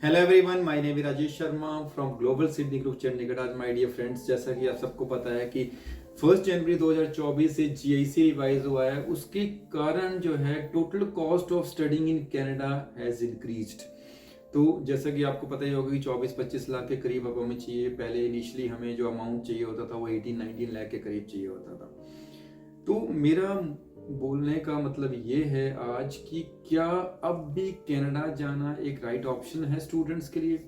Hello everyone, my name is Rajesh Sharma from global city group Chandigarh. आज my dear friends, जैसा कि आप सबको पता है कि 1 जनवरी 2024 से जीआईसी रिवाइज हुआ है। उसके कारण जो है total cost of studying in Canada has increased. तो जैसा कि आपको पता ही होगा कि 24-25 लाख के करीब अब हमें चाहिए। पहले इनिशियली हमें जो अमाउंट चाहिए होता था वो 18-19 लाख के करीब चाहिए होता था। तो मेरा बोलने का मतलब ये है आज कि क्या अब भी कनाडा जाना एक राइट ऑप्शन है स्टूडेंट्स के लिए।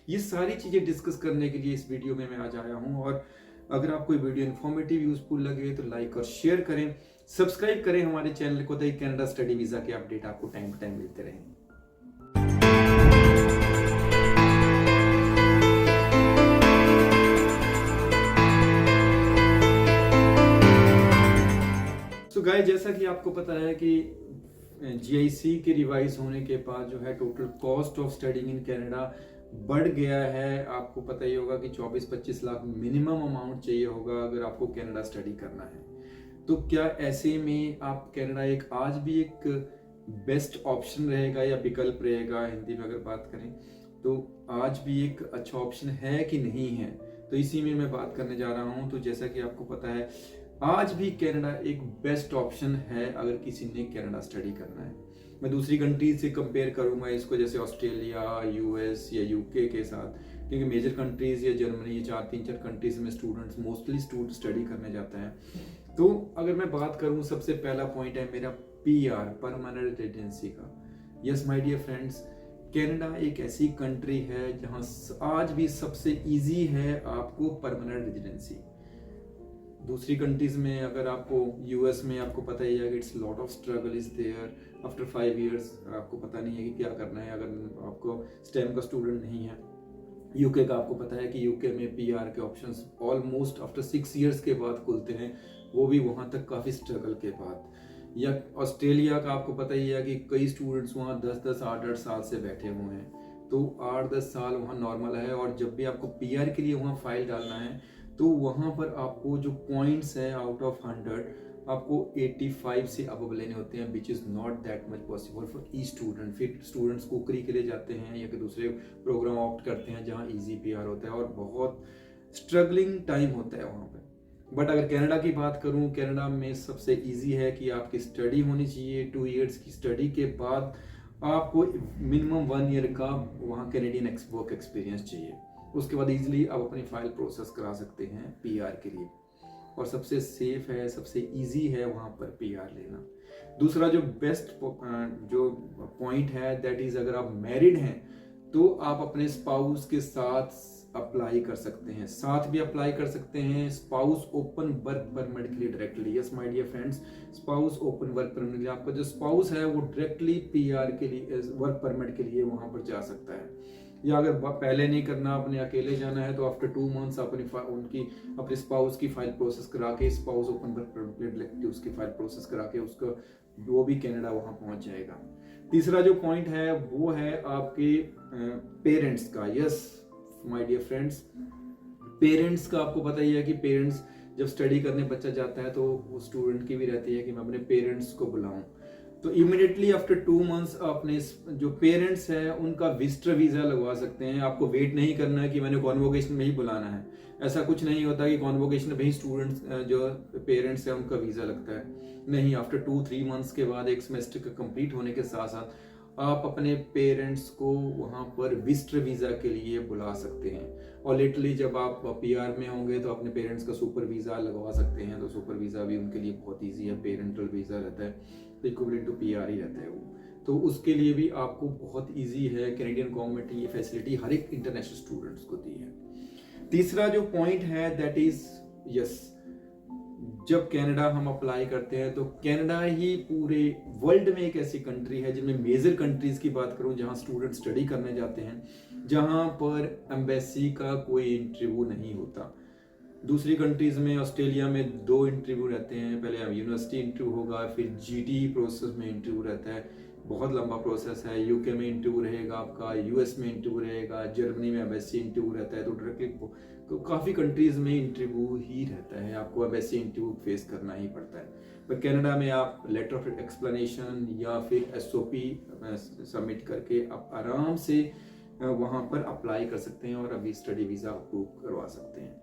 ये सारी चीज़ें डिस्कस करने के लिए इस वीडियो में मैं आज आया हूँ। और अगर आपको वीडियो इन्फॉर्मेटिव यूजफुल लगे तो लाइक और शेयर करें, सब्सक्राइब करें हमारे चैनल को, ताकि कनाडा स्टडी वीज़ा के अपडेट आपको टाइम टू टाइम मिलते रहें। तो गाइस, जैसा कि आपको पता है कि जीआईसी के रिवाइज होने के बाद जो है total cost of studying in Canada बढ़ गया है। आपको पता ही होगा कि 24-25 लाख मिनिमम अमाउंट चाहिए होगा अगर आपको कनाडा स्टडी करना है। तो क्या ऐसे में आप कनाडा एक आज भी एक बेस्ट ऑप्शन रहेगा या विकल्प रहेगा, हिंदी में अगर बात करें तो आज भी एक अच्छा ऑप्शन है कि नहीं है, तो इसी में मैं बात करने जा रहा हूं। तो जैसा कि आपको पता है आज भी कनाडा एक बेस्ट ऑप्शन है अगर किसी ने कनाडा स्टडी करना है। मैं दूसरी कंट्रीज से कंपेयर करूंगा इसको, जैसे ऑस्ट्रेलिया, यूएस या यूके के साथ, क्योंकि मेजर कंट्रीज या जर्मनी, ये 4 कंट्रीज में स्टूडेंट्स मोस्टली स्टडी करने जाते हैं। तो अगर मैं बात करूं, सबसे पहला पॉइंट है मेरा पीआर, परमानेंट रेजिडेंसी का। Yes my dear friends, Canada एक ऐसी कंट्री है जहां आज भी सबसे इजी है आपको परमानेंट रेजिडेंसी। दूसरी कंट्रीज में अगर आपको, यूएस में आपको पता ही है कि it's lot of struggle is there after 5 years. आपको पता नहीं है कि क्या करना है अगर आपको स्टेम का स्टूडेंट नहीं है। यूके का आपको पता है कि यूके में पीआर के ऑप्शंस ऑलमोस्ट आफ्टर 6 इयर्स के बाद खुलते हैं, वो भी वहाँ तक काफ़ी स्ट्रगल के बाद। या ऑस्ट्रेलिया का आपको पता ही है कि कई स्टूडेंट्स वहाँ 10-10, 8-8 साल से बैठे हुए हैं। तो 8-10 साल वहाँ नॉर्मल है। और जब भी आपको पीआर के लिए वहाँ फाइल डालना है तो वहाँ पर आपको जो पॉइंट्स है आउट ऑफ 100 आपको 85 से अबव लेने होते हैं, which is not that much possible for E student. फिर स्टूडेंट्स कुकरी के लिए जाते हैं या कि दूसरे प्रोग्राम ऑप्ट करते हैं जहाँ इजी पीआर होता है और बहुत स्ट्रगलिंग टाइम होता है वहाँ पे। बट अगर कनाडा की बात करूँ, कनाडा में सबसे इजी है कि आपकी स्टडी होनी चाहिए। 2 इयर्स की स्टडी के बाद आपको मिनिमम 1 ईयर का वहाँ कैनेडियन वर्क एक्सपीरियंस चाहिए। उसके बाद इजीली आप अपनी फाइल प्रोसेस करा सकते हैं पीआर के लिए, और सबसे सेफ है, सबसे इजी है वहाँ पर पीआर लेना। दूसरा जो बेस्ट जो पॉइंट है दैट इज, अगर आप मैरिड हैं तो आप अपने स्पाउस के साथ अप्लाई कर सकते हैं, साथ भी अप्लाई कर सकते हैं स्पाउस ओपन वर्क परमिट के लिए directly. Yes my dear friends, spouse open work permit के लिए आपका जो स्पाउस है वो डायरेक्टली पीआर के लिए, वर्क परमिट के लिए वहाँ पर जा सकता है। या अगर पहले नहीं करना, अपने अकेले जाना है, तो आफ्टर 2 मंथ्स अपने स्पाउस की फाइल प्रोसेस करा के, स्पाउस ओपन वर्क परमिट लिख के उसकी फाइल प्रोसेस करा के उसका वो भी कनाडा वहाँ पहुँच जाएगा। तीसरा जो पॉइंट है वो है आपके पेरेंट्स का। Yes my dear friends, parents का आपको पता ही है कि पेरेंट्स जब स्टडी करने बच्चा जाता है तो वो स्टूडेंट की भी रहती है कि मैं अपने पेरेंट्स को बुलाऊं। तो इमिडिएटली आफ्टर 2 मंथ्स अपने जो पेरेंट्स हैं उनका विजिटर वीजा लगवा सकते हैं। आपको वेट नहीं करना है कि मैंने कॉन्वोकेशन में ही बुलाना है। ऐसा कुछ नहीं होता कि कॉन्वोकेशन में ही स्टूडेंट्स जो पेरेंट्स हैं उनका वीजा लगता है। नहीं, आफ्टर 2-3 मंथ्स के बाद, एक सेमेस्टर का कंप्लीट होने के साथ साथ आप अपने पेरेंट्स को वहाँ पर विजिटर वीजा के लिए बुला सकते हैं। और लिटरली जब आप पीआर में होंगे तो अपने पेरेंट्स का सुपर वीजा लगवा सकते हैं। तो सुपर वीजा भी उनके लिए बहुत ईजी है, पेरेंटल वीजा रहता है, इक्विवेलेंट टू पीआर ही रहता है वो। तो उसके लिए भी आपको बहुत इजी है। कैनेडियन गवर्नमेंट ने ये फैसिलिटी हर एक इंटरनेशनल स्टूडेंट्स को दी है। तीसरा जो पॉइंट है दैट इज, यस, जब कनाडा हम अप्लाई करते हैं तो कनाडा ही पूरे वर्ल्ड में एक ऐसी कंट्री है, जिनमें मेजर कंट्रीज की बात करूं जहां स्टूडेंट स्टडी करने जाते हैं, जहां पर एम्बेसी का कोई इंटरव्यू नहीं होता। दूसरी कंट्रीज में, ऑस्ट्रेलिया में 2 इंटरव्यू रहते हैं। पहले यूनिवर्सिटी इंटरव्यू होगा, फिर जीटी प्रोसेस में इंटरव्यू रहता है, बहुत लंबा प्रोसेस है। यूके में इंटरव्यू रहेगा आपका, यूएस में इंटरव्यू रहेगा, जर्मनी में एम्बेसी इंटरव्यू रहता है। तो डायरेक्टली तो काफ़ी कंट्रीज में इंटरव्यू ही रहता है, आपको एम्बेसी इंटरव्यू फेस करना ही पड़ता है। पर कनाडा में आप लेटर ऑफ एक्सप्लेनेशन या फिर एसओपी सबमिट करके आप आराम से वहाँ पर अप्लाई कर सकते हैं और अभी स्टडी वीज़ा अप्रूव करवा सकते हैं।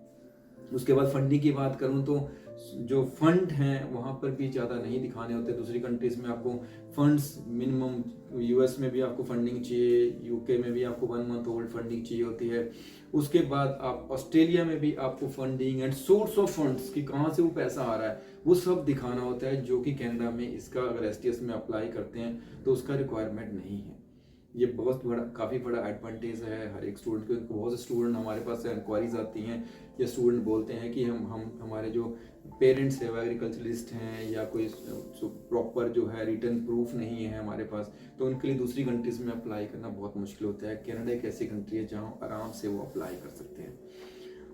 उसके बाद फंडिंग की बात करूं तो जो फंड हैं वहाँ पर भी ज़्यादा नहीं दिखाने होते। दूसरी कंट्रीज़ में आपको फंड्स मिनिमम, यूएस में भी आपको फंडिंग चाहिए, यूके में भी आपको 1 मंथ ओल्ड फंडिंग चाहिए होती है। उसके बाद आप ऑस्ट्रेलिया में भी आपको funding and source of funds कि कहाँ से वो पैसा आ रहा है वो सब दिखाना होता है, जो कि कनाडा में इसका अगर एसटीएस में अप्लाई करते हैं तो उसका रिक्वायरमेंट नहीं है। ये बहुत बड़ा, काफ़ी बड़ा एडवांटेज है हर एक स्टूडेंट को। बहुत से स्टूडेंट हमारे पास इंक्वायरीज आती हैं या स्टूडेंट बोलते हैं कि हम हमारे जो पेरेंट्स है वो एग्रीकल्चरिस्ट हैं या कोई प्रॉपर जो है रिटर्न प्रूफ नहीं है हमारे पास, तो उनके लिए दूसरी कंट्रीज में अप्लाई करना बहुत मुश्किल होता है। कनाडा एक ऐसी कंट्री है जहाँ आराम से वो अप्लाई कर सकते हैं।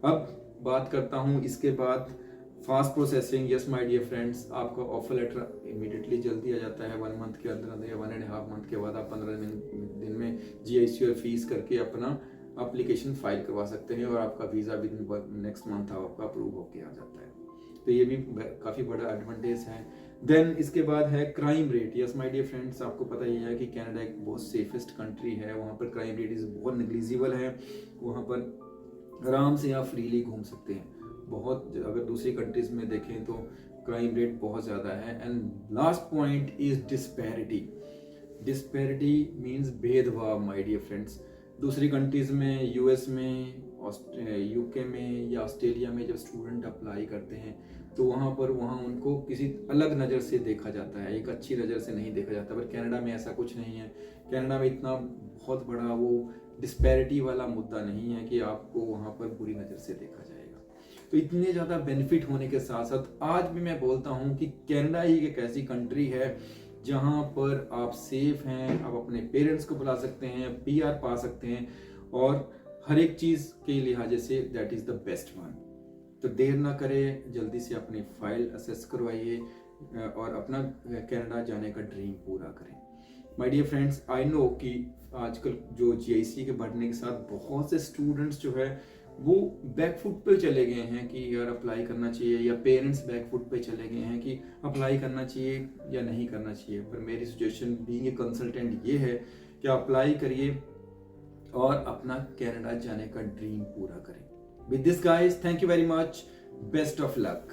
अब बात करता हूँ इसके बाद fast processing. Yes my dear friends, आपका ऑफर लेटर इमीडिएटली जल्दी आ जाता है 1 मंथ के अंदर या 1.5 मंथ के बाद आप 15 दिन में जीआईसी और फीस करके अपना एप्लीकेशन फाइल करवा सकते हैं और आपका वीज़ा विद नेक्स्ट मंथ आपका अप्रूव होके आ जाता है। तो ये भी काफ़ी बड़ा एडवांटेज है। देन इसके बाद है crime rate. Yes my dear friends, आपको पता ही है कि कनाडा एक बहुत सेफेस्ट कंट्री है। वहाँ पर क्राइम रेट इज़ बहुत नेग्लिजिबल है। वहाँ पर आराम से आप फ्रीली घूम सकते हैं। बहुत, अगर दूसरी कंट्रीज में देखें तो क्राइम रेट बहुत ज़्यादा है। And last point is disparity. Disparity means भेदभाव माय डियर फ्रेंड्स। दूसरी कंट्रीज में, यूएस में, यूके में या ऑस्ट्रेलिया में जब स्टूडेंट अप्लाई करते हैं तो वहाँ उनको किसी अलग नज़र से देखा जाता है, एक अच्छी नज़र से नहीं देखा जाता। पर कनाडा में ऐसा कुछ नहीं है। कनाडा में इतना बहुत बड़ा वो डिस्पैरिटी वाला मुद्दा नहीं है कि आपको वहाँ पर बुरी नज़र से देखा जाएगा। तो इतने ज़्यादा बेनिफिट होने के साथ साथ आज भी मैं बोलता हूँ कि कनाडा ही एक ऐसी कंट्री है जहाँ पर आप सेफ हैं, आप अपने पेरेंट्स को बुला सकते हैं, पीआर पा सकते हैं और हर एक चीज़ के लिहाजे से that is the best one. तो देर ना करें, जल्दी से अपनी फाइल असेस करवाइए और अपना कनाडा जाने का ड्रीम पूरा करें। My dear friends, I know कि आजकल जो जीआईसी के बढ़ने के साथ बहुत से स्टूडेंट्स जो है वो बैकफुट पे चले गए हैं कि यार अप्लाई करना चाहिए, या पेरेंट्स बैकफुट पे चले गए हैं कि अप्लाई करना चाहिए या नहीं करना चाहिए। पर मेरी सजेशन बीइंग ए कंसल्टेंट ये है कि अप्लाई करिए और अपना कनाडा जाने का ड्रीम पूरा करें। With this guys, thank you very much, best of luck.